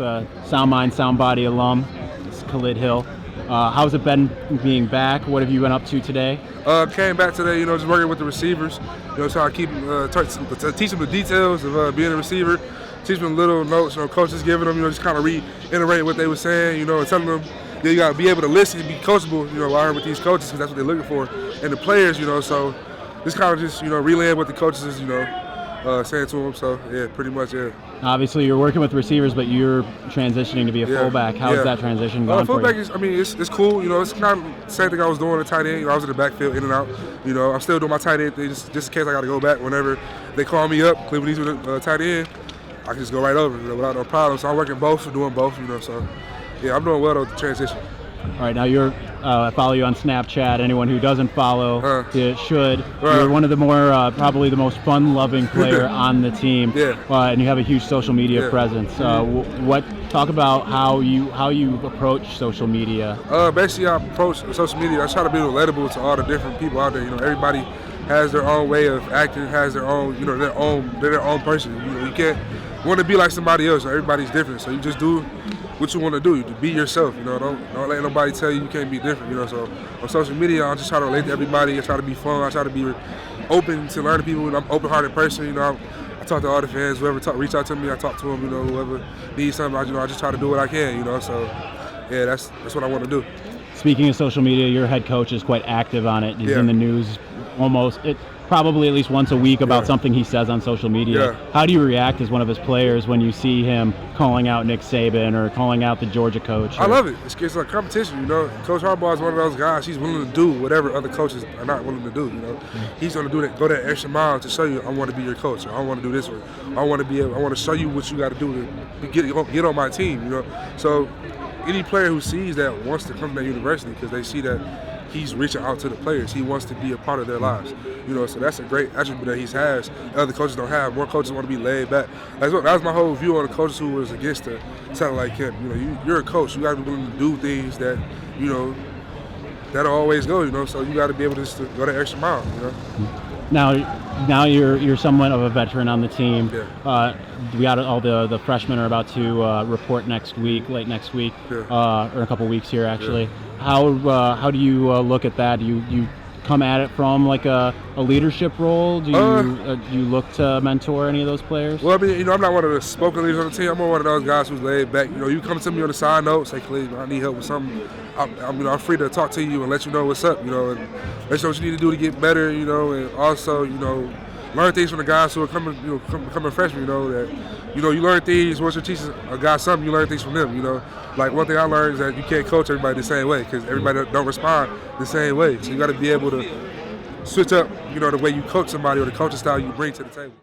SoundMind SoundBody alum. It's Khalid Hill. How's it been being back? What have you been up to today? Came back today, just working with the receivers. Trying to keep teach them the details of being a receiver. Teach them little notes, coaches giving them, just kind of reiterating what they were saying, and telling them, you got to be able to listen and be coachable, while I'm with these coaches, because that's what they're looking for. And the players, so just kind of just, relaying what the coaches is, saying to them. So, yeah, pretty much, yeah. Obviously, you're working with receivers, but you're transitioning to be a fullback. How's that transition going for fullback you? It's cool. It's kind of the same thing I was doing at tight end. I was in the backfield, in and out. I'm still doing my tight end thing, just in case I got to go back whenever they call me up. Cleveland needs me to tight end. I can just go right over without no problem. So I'm working both, doing both, So, yeah, I'm doing well with the transition. All right, now I follow you on Snapchat. Anyone who doesn't follow should. You're one of the more, probably the most fun-loving player on the team. Yeah. And you have a huge social media presence. Talk about how you approach social media. Basically, I approach social media. I try to be relatable to all the different people out there. Everybody has their own way of acting, has their own, they're their own person. You can't want to be like somebody else. Everybody's different, so you just do what you want to do. You be yourself. Don't let nobody tell you can't be different. So on social media, I just try to relate to everybody. I try to be fun. I try to be open to learning people. I'm an open-hearted person. I talk to all the fans. Whoever reach out to me, I talk to them. Whoever needs something, I just try to do what I can. So yeah, that's what I want to do. Speaking of social media, your head coach is quite active on it. He's in the news probably at least once a week about something he says on social media. How do you react as one of his players when you see him calling out Nick Saban or calling out the Georgia coach? I love it. It's like competition, Coach Harbaugh is one of those guys. He's willing to do whatever other coaches are not willing to do, He's going to do that, go that extra mile to show you, I want to be your coach, or I want to do this, or I want to show you what you got to do to get on my team, So any player who sees that wants to come to that university because they see that he's reaching out to the players. He wants to be a part of their lives. So that's a great attribute that he has. Other coaches don't have. More coaches want to be laid back. That was my whole view on the coaches who was against the talent like him. You're a coach. You got to be willing to do things that, that'll always go, So you got to be able to go that extra mile, Now you're somewhat of a veteran on the team. Yeah. We got all the freshmen are about to report late next week, or a couple weeks here actually. Yeah. How do you look at that? Do you come at it from like a leadership role? Do you look to mentor any of those players? Well, I'm not one of the spoken leaders on the team. I'm more one of those guys who's laid back. You come to me on the side note, say, Khalid, I need help with something. I'm free to talk to you and let you know what's up, and let you know what you need to do to get better, and also, learn things from the guys who are becoming freshmen, that, you learn things, once you're teaching a guy something, you learn things from them, Like one thing I learned is that you can't coach everybody the same way because everybody don't respond the same way. So you got to be able to switch up, the way you coach somebody or the coaching style you bring to the table.